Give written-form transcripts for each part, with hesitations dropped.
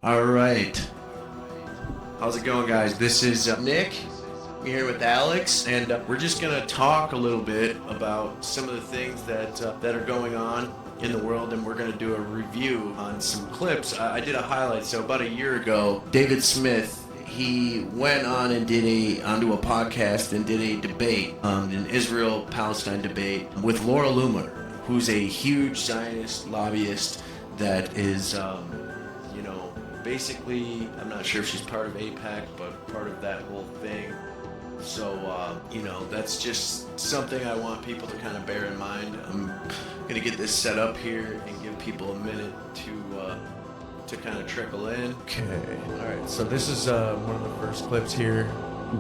All right. How's it going, guys? This is Nick. I'm here with Alex, and we're just going to talk a little bit about some of the things that are going on in the world, and we're going to do a review on some clips. I did a highlight. So about a year ago, David Smith, he went on and onto a podcast and did a debate, an Israel-Palestine debate with Laura Loomer, who's a huge Zionist lobbyist that is, basically, I'm not sure if she's part of AIPAC, but part of that whole thing. So, that's just something I want people to kind of bear in mind. I'm going to get this set up here and give people a minute to kind of trickle in. Okay. All right. So this is one of the first clips here.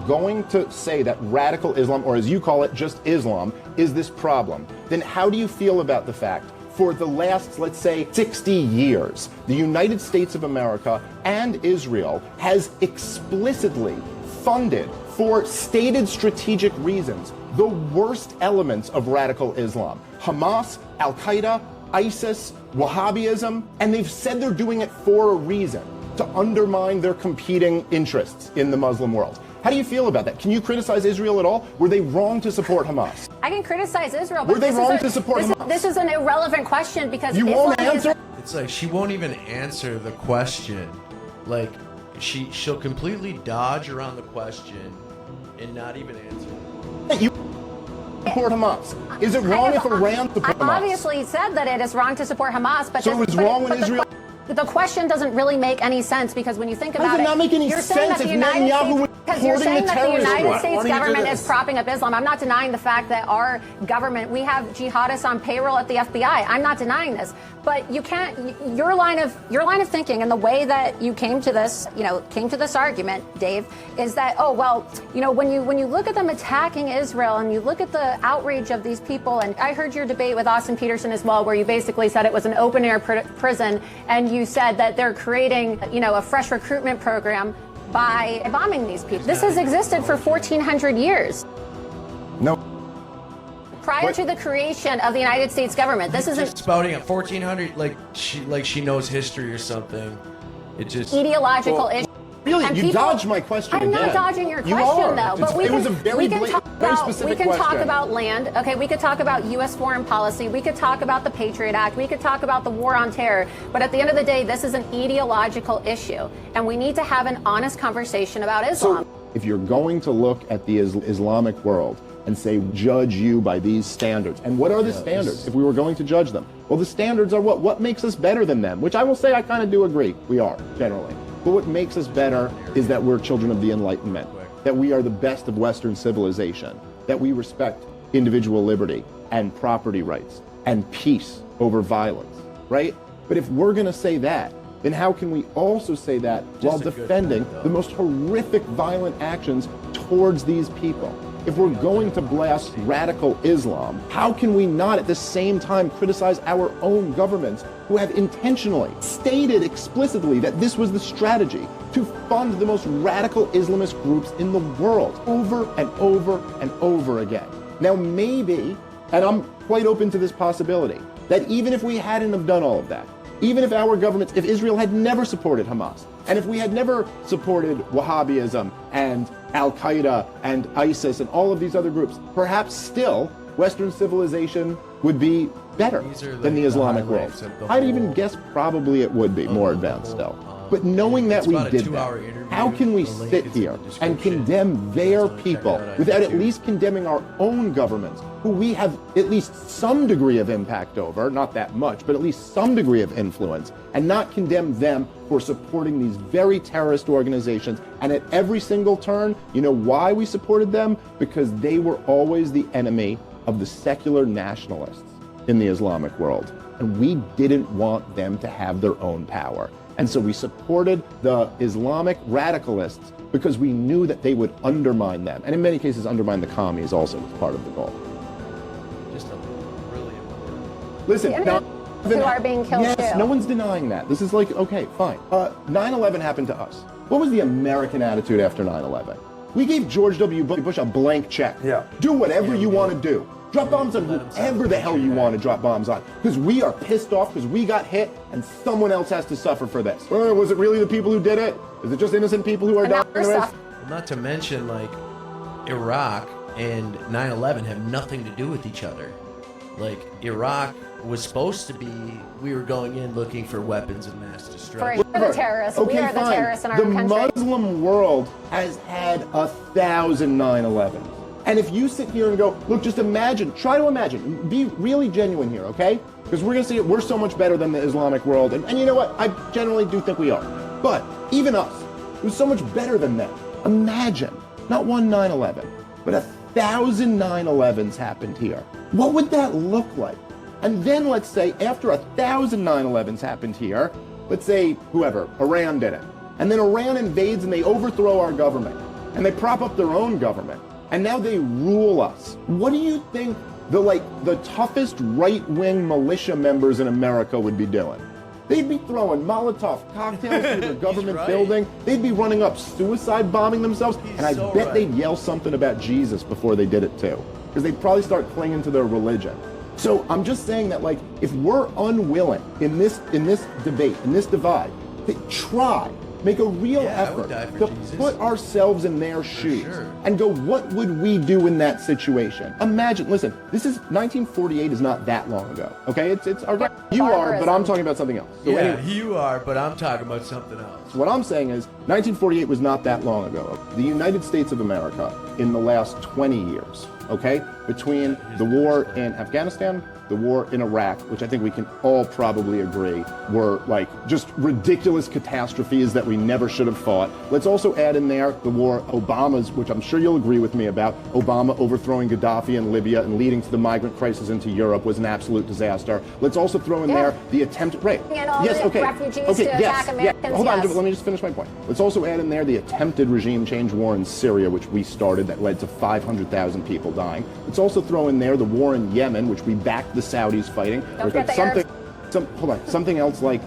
Going to say that radical Islam, or as you call it, just Islam, is this problem, then how do you feel about the fact for the last, let's say, 60 years, the United States of America and Israel has explicitly funded, for stated strategic reasons, the worst elements of radical Islam? Hamas, Al-Qaeda, ISIS, Wahhabism, and they've said they're doing it for a reason, to undermine their competing interests in the Muslim world. How do you feel about that? Can you criticize Israel at all? Were they wrong to support Hamas? I can criticize Israel, but were they wrong to support Hamas? This is an irrelevant question because you won't answer. It's like she won't even answer the question. Like she'll completely dodge around the question and not even answer. You support Hamas. Is it wrong if Iran supports Hamas? I obviously said that it is wrong to support Hamas, but so it was wrong when Israel. The question doesn't really make any sense because when you think about it, how does it not make any sense if Netanyahu was you're saying the that the United terrorist States government is propping up Islam. I'm not denying the fact that our government, we have jihadists on payroll at the FBI. I'm not denying this, but you can't. Your line of thinking and the way that you came to this argument, Dave, is that when you look at them attacking Israel and you look at the outrage of these people, and I heard your debate with Austin Peterson as well, where you basically said it was an open air prison, and you said that they're creating a fresh recruitment program by bombing these people. This has existed for 1,400 years. No. Prior to the creation of the United States government, this isn't just spouting at 1,400 like she knows history or something. It just ideological issue. Really, you dodged my question again. I'm not dodging your question, though. But it was a very specific question. Talk about land. Okay, we could talk about U.S. foreign policy. We could talk about the Patriot Act. We could talk about the war on terror. But at the end of the day, this is an ideological issue, and we need to have an honest conversation about Islam. So, if you're going to look at the Islamic world and say, judge you by these standards, and what are the standards if we were going to judge them? Well, the standards are what makes us better than them, which I will say I kind of do agree. We are, generally. But what makes us better is that we're children of the Enlightenment, that we are the best of Western civilization, that we respect individual liberty and property rights and peace over violence, right? But if we're going to say that, then how can we also say that while defending the most horrific violent actions towards these people? If we're going to blast radical Islam, how can we not at the same time criticize our own governments who have intentionally stated explicitly that this was the strategy to fund the most radical Islamist groups in the world over and over and over again? Now maybe, and I'm quite open to this possibility, that even if we hadn't have done all of that, even if our governments, if Israel had never supported Hamas, and if we had never supported Wahhabism and Al-Qaeda and ISIS and all of these other groups, perhaps still Western civilization would be better than the Islamic world. I'd even guess probably it would be more advanced still. But knowing that we did that, how can we sit here and condemn their people without at least condemning our own governments, who we have at least some degree of impact over, not that much, but at least some degree of influence, and not condemn them for supporting these very terrorist organizations? And at every single turn, you know why we supported them? Because they were always the enemy of the secular nationalists in the Islamic world. And we didn't want them to have their own power. And so we supported the Islamic radicalists because we knew that they would undermine them. And in many cases, undermine the commies also was part of the goal. Just a really important. Listen, now, who are being killed yes, too. No one's denying that. This is like, okay, fine. 9/11 happened to us. What was the American attitude after 9/11? We gave George W. Bush a blank check. Yeah. Do whatever you want to do. Drop bombs on whoever the hell you want to drop bombs on. Because we are pissed off because we got hit and someone else has to suffer for this. Was it really the people who did it? Is it just innocent people who are dying? Not to mention, like, Iraq and 9/11 have nothing to do with each other. Like, Iraq was supposed to be, we were going in looking for weapons of mass destruction. We're the terrorists. Okay, we are the terrorists in our country. The Muslim world has had 1,000 9/11s. And if you sit here and go, look, just imagine, try to imagine, be really genuine here, okay? Because we're going to see it, we're so much better than the Islamic world. And you know what? I generally do think we are. But even us, we're so much better than them. Imagine, not one 9/11, but 1,000 9/11s happened here. What would that look like? And then let's say after 1,000 9/11s happened here, let's say whoever, Iran did it. And then Iran invades and they overthrow our government. And they prop up their own government. And now they rule us. What do you think the toughest right-wing militia members in America would be doing? They'd be throwing Molotov cocktails through their government building. They'd be running up suicide bombing themselves. And I bet they'd yell something about Jesus before they did it too. Because they'd probably start clinging to their religion. So I'm just saying that, like, if we're unwilling in this debate, in this divide, to try, make a real effort to put ourselves in their shoes and go, what would we do in that situation? Imagine, listen, this is 1948 is not that long ago, okay? It's you are, but I'm talking about something else. So anyway, you are, but I'm talking about something else. What I'm saying is 1948 was not that long ago. The United States of America in the last 20 years, okay, between the war in Afghanistan, the war in Iraq, which I think we can all probably agree were like just ridiculous catastrophes that we never should have fought. Let's also add in there the war Obama's, which I'm sure you'll agree with me about. Obama overthrowing Gaddafi in Libya and leading to the migrant crisis into Europe was an absolute disaster. Let's also throw in there the attempt, refugees to attack Americans. Hold on, let me just finish my point. Let's also add in there the attempted regime change war in Syria, which we started, that led to 500,000 people dying. Let's also throw in there the war in Yemen, which we backed the Saudis fighting. Something else like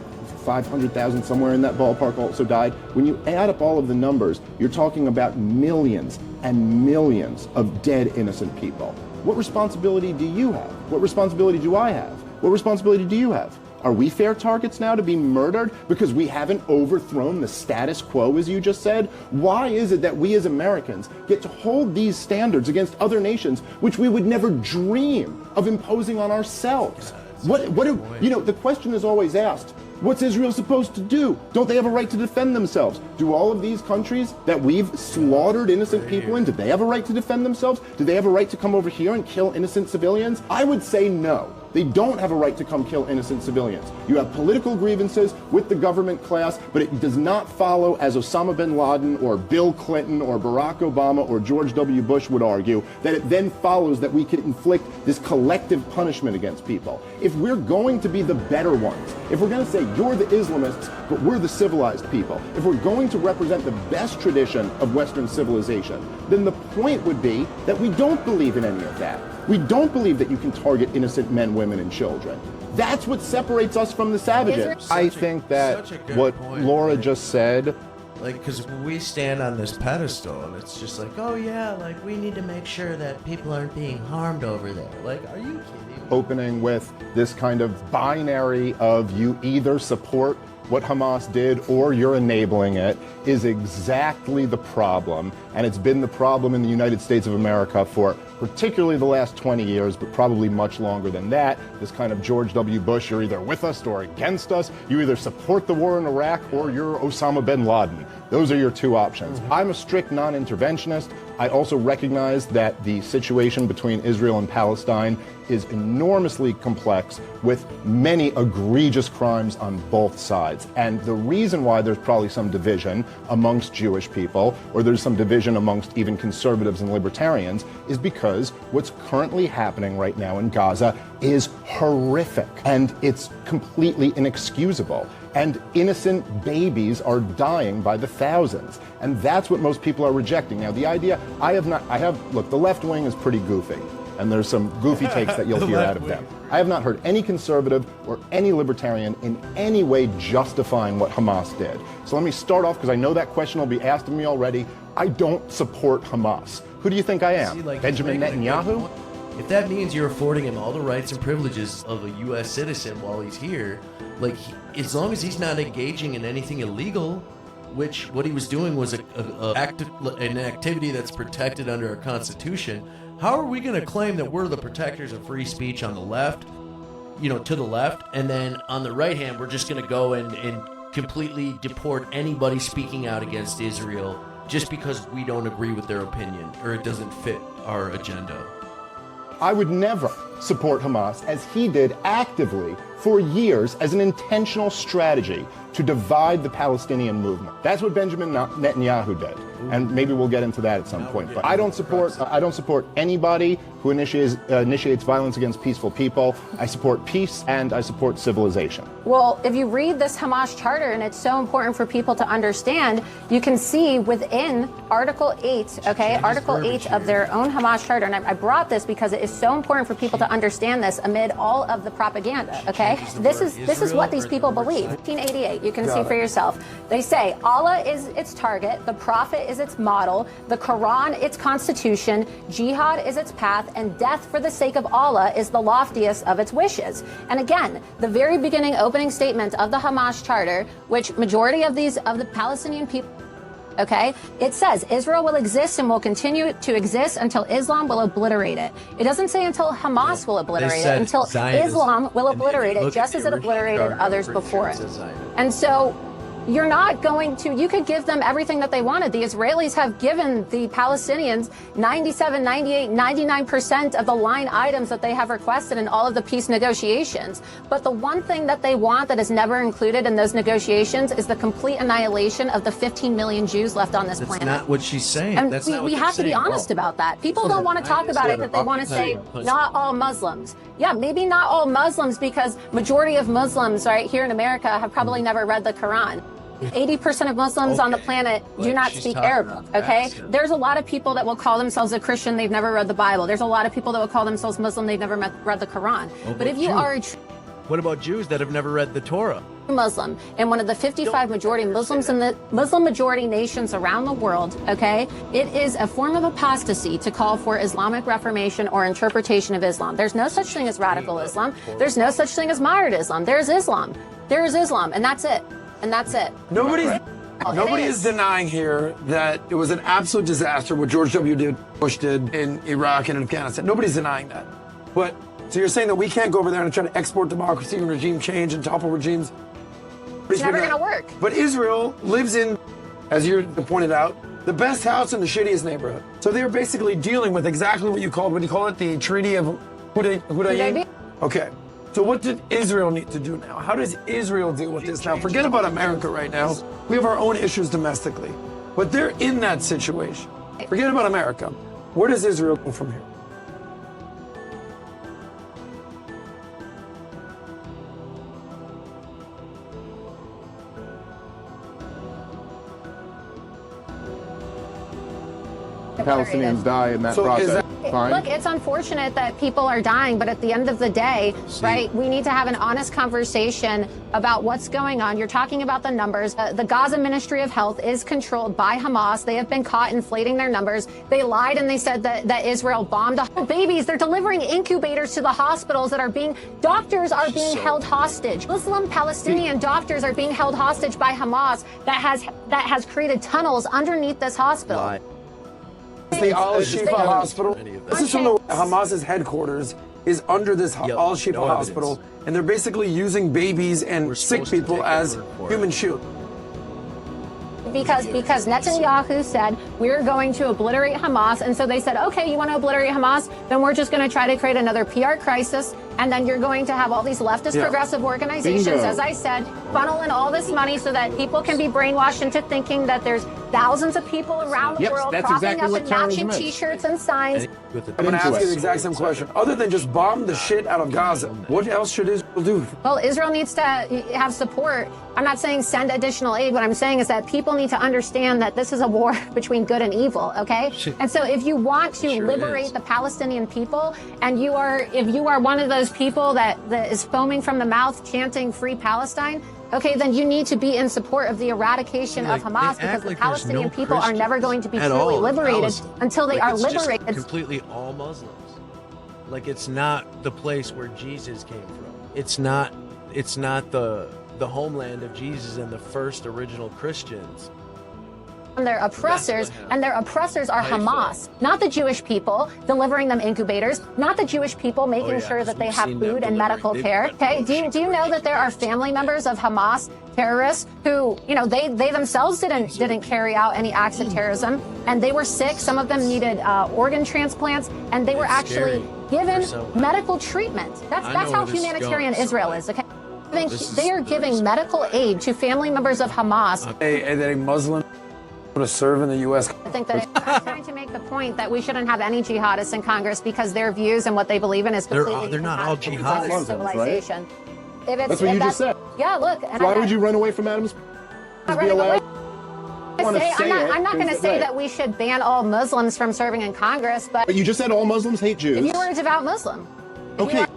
500,000, somewhere in that ballpark, also died. When you add up all of the numbers, you're talking about millions and millions of dead innocent people. What responsibility do you have? What responsibility do I have? What responsibility do you have? Are we fair targets now to be murdered because we haven't overthrown the status quo, as you just said? Why is it that we as Americans get to hold these standards against other nations which we would never dream of imposing on ourselves? The question is always asked, what's Israel supposed to do? Don't they have a right to defend themselves? Do all of these countries that we've slaughtered innocent people in, do they have a right to defend themselves? Do they have a right to come over here and kill innocent civilians? I would say no. They don't have a right to come kill innocent civilians. You have political grievances with the government class, but it does not follow, as Osama bin Laden or Bill Clinton or Barack Obama or George W. Bush would argue, that it then follows that we can inflict this collective punishment against people. If we're going to be the better ones, if we're going to say you're the Islamists, but we're the civilized people, if we're going to represent the best tradition of Western civilization, then the point would be that we don't believe in any of that. We don't believe that you can target innocent men, women, and children. That's what separates us from the savages. I think that what Laura just said, like, because we stand on this pedestal and it's just like, oh yeah, like, we need to make sure that people aren't being harmed over there. Like, are you kidding? Opening with this kind of binary of you either support what Hamas did or you're enabling it is exactly the problem. And it's been the problem in the United States of America for particularly the last 20 years, but probably much longer than that. This kind of George W. Bush, you're either with us or against us. You either support the war in Iraq or you're Osama bin Laden. Those are your two options. I'm a strict non-interventionist. I also recognize that the situation between Israel and Palestine is enormously complex with many egregious crimes on both sides. And the reason why there's probably some division amongst Jewish people, or there's some division amongst even conservatives and libertarians, is because what's currently happening right now in Gaza is horrific and it's completely inexcusable. And innocent babies are dying by the thousands. And that's what most people are rejecting. Now, the idea, look, the left wing is pretty goofy. And there's some goofy takes that you'll hear out of them. I have not heard any conservative or any libertarian in any way justifying what Hamas did. So let me start off, because I know that question will be asked of me already. I don't support Hamas. Who do you think I am? Benjamin Netanyahu? If that means you're affording him all the rights and privileges of a U.S. citizen while he's here, like, as long as he's not engaging in anything illegal, which what he was doing was an activity that's protected under our Constitution, how are we going to claim that we're the protectors of free speech on the left, to the left, and then on the right hand, we're just going to go and completely deport anybody speaking out against Israel just because we don't agree with their opinion or it doesn't fit our agenda? I would never support Hamas as he did actively for years as an intentional strategy to divide the Palestinian movement. That's what Benjamin Netanyahu did. And maybe we'll get into that at some point. But I don't support anybody who initiates violence against peaceful people. I support peace and I support civilization. Well, if you read this Hamas charter, and it's so important for people to understand, you can see within Article 8, Article 8 of their own Hamas charter, and I brought this because it is so important for people to understand this amid all of the propaganda, okay? This is what these people believe. 1988, you can see for yourself. They say Allah is its target, the Prophet is its model, the Quran its constitution, jihad is its path, and death for the sake of Allah is the loftiest of its wishes. And again, the very beginning opening statement of the Hamas charter, which majority of the Palestinian people, okay, it says Israel will exist and will continue to exist until Islam will obliterate it. It doesn't say until Hamas will obliterate it, until Islam will obliterate it, just as it obliterated others before it. And so you're not going to, you could give them everything that they wanted. The Israelis have given the Palestinians 97, 98, 99% of the line items that they have requested in all of the peace negotiations. But the one thing that they want that is never included in those negotiations is the complete annihilation of the 15 million Jews left on this planet. That's not what she's saying. And we have to be honest about that. People don't want to talk about it, that they want to say not all Muslims. Yeah, maybe not all Muslims, because majority of Muslims right here in America have probably never read the Quran. 80% of Muslims on the planet do not speak Arabic, okay? There's a lot of people that will call themselves a Christian, they've never read the Bible. There's a lot of people that will call themselves Muslim, they've never read the Quran. But if you are a what about Jews that have never read the Torah? Muslim, and one of the 55 majority Muslims in the Muslim majority nations around the world, okay, it is a form of apostasy to call for Islamic reformation or interpretation of Islam. There's no such thing as radical Islam. There's no such thing as moderate Islam. There's Islam. There is Islam, and that's it. And that's it. Nobody is denying here that it was an absolute disaster what George W. Bush did in Iraq and in Afghanistan. Nobody's denying that. But so you're saying that we can't go over there and try to export democracy and regime change and topple regimes? It's never going to work. But Israel lives in, as you pointed out, the best house in the shittiest neighborhood. So they're basically dealing with exactly what you call it, the Treaty of Hudaybiyah? Okay. So what did Israel need to do now? How does Israel deal with this now? Forget about America right now. We have our own issues domestically. But they're in that situation. Forget about America. Where does Israel go from here? Palestinians die in that process. Fine. Look, it's unfortunate that people are dying, but at the end of the day, right, we need to have an honest conversation about what's going on. You're talking about the numbers. The Gaza Ministry of Health is controlled by Hamas. They have been caught inflating their numbers. They lied and they said that Israel bombed babies. They're delivering incubators to the hospitals that are doctors are being held hostage. Muslim Palestinian doctors are being held hostage by Hamas that has created tunnels underneath this hospital. The Al-Shifa Hospital. This is from Hamas's headquarters is under this Al-Shifa Hospital, and they're basically using babies and sick people as human shields. Because Netanyahu said we're going to obliterate Hamas, and so they said, okay, you want to obliterate Hamas, then we're just going to try to create another PR crisis, and then you're going to have all these leftist progressive organizations, as I said, funnel in all this money so that people can be brainwashed into thinking that there's thousands of people around the world propping up in matching t-shirts and signs. I'm going to ask you the exact same question. Other than just bomb the shit out of Gaza, what else should Israel do? Well, Israel needs to have support. I'm not saying send additional aid. What I'm saying is that people need to understand that this is a war between good and evil, okay? And so if you want to liberate the Palestinian people, and if you are one of those people that is foaming from the mouth chanting Free Palestine, okay, then you need to be in support of the eradication of Hamas, because the Palestinian people are never going to be truly liberated until they are liberated. Completely all Muslims. Like, it's not the place where Jesus came from. It's not the homeland of Jesus and the first original Christians. Their oppressors, and their oppressors are Hamas, not the Jewish people, delivering them incubators, not the Jewish people making sure that they have food and medical care. Okay, do you know that there are family members of Hamas terrorists who, you know, they themselves didn't carry out any acts of terrorism, and they were sick. Some of them needed organ transplants, and they were actually given medical treatment. That's how humanitarian Israel is. Okay, they are giving medical aid to family members of Hamas. A Muslim to serve in the U.S. I think that I'm trying to make the point that we shouldn't have any jihadists in Congress because their views and what they believe in is completely they're not all jihadists. Civilization. Right? That's what you just said. Yeah, look. And why would you run away from Adam's? I'm not going to say that we should ban all Muslims from serving in Congress, but you just said all Muslims hate Jews. If you were a devout Muslim. Okay.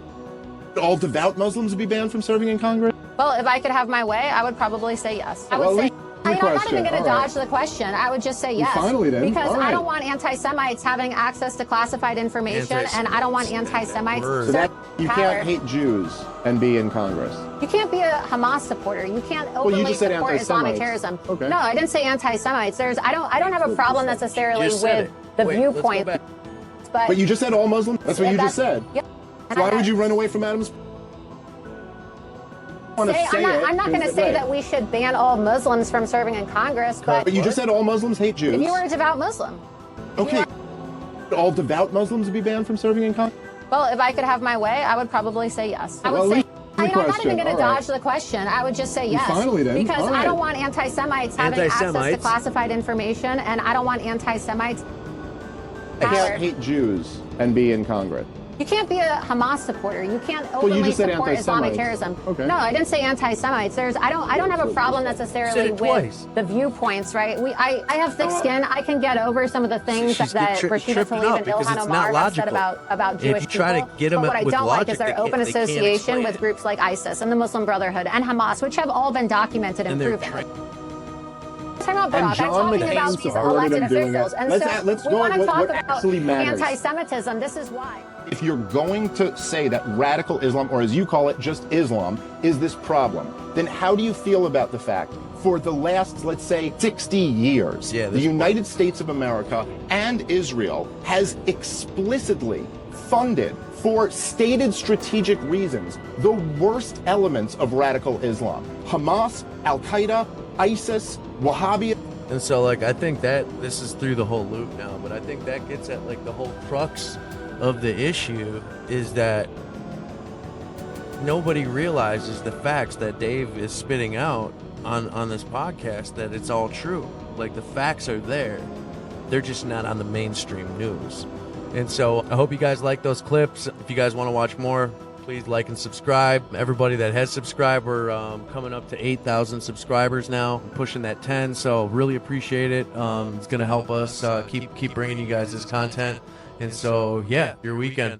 All devout Muslims would be banned from serving in Congress? Well, if I could have my way, I would probably say yes. I would say. I'm not even going to dodge the question. I would just say yes. Finally, then. Because I don't want anti-Semites having access to classified information, and I don't want anti-Semites. So that you can't hate Jews and be in Congress. You can't be a Hamas supporter. You can't openly support Islamic terrorism. Okay. No, I didn't say anti-Semites. I don't have a problem necessarily with the viewpoint. But you just said all Muslims? That's what you just said. Yeah. Why would you run away from Adam's? I'm not going to say that we should ban all Muslims from serving in Congress, but you just said all Muslims hate Jews. If you were a devout Muslim. Okay. All devout Muslims would be banned from serving in Congress? Well, if I could have my way, I would probably say yes. I would say. I'm not even going to dodge the question. I would just say yes. Finally, then. Because I don't want anti-Semites having access to classified information, and I don't want anti-Semites. I can't hate Jews and be in Congress. You can't be a Hamas supporter. You can't openly support Islamic terrorism. Okay. No, I didn't say anti-Semites. I don't have a problem necessarily with the viewpoints, right? I have thick skin. I can get over some of the things that Rashida Tlaib and Ilhan Omar have said about Jewish people. But what I don't like is their open association with groups like ISIS and the Muslim Brotherhood and Hamas, which have all been documented and proven. I'm talking about these elected officials. And let's we go want to talk what actually about matters. anti-Semitism. This is why. If you're going to say that radical Islam, or as you call it, just Islam, is this problem, then how do you feel about the fact for the last, let's say, 60 years, the United States of America and Israel has explicitly funded, for stated strategic reasons, the worst elements of radical Islam? Hamas, Al-Qaeda, ISIS, Wahhabi. And so, like, I think that this is through the whole loop now, but I think that gets at, like, the whole crux of the issue is that nobody realizes the facts that Dave is spitting out on this podcast, that it's all true. Like, the facts are there. They're just not on the mainstream news. And so I hope you guys like those clips. If you guys want to watch more, please like and subscribe. Everybody that has subscribed, we're coming up to 8,000 subscribers now, pushing that 10. So really appreciate it. It's going to help us keep bringing you guys this content. And so, yeah, your weekend.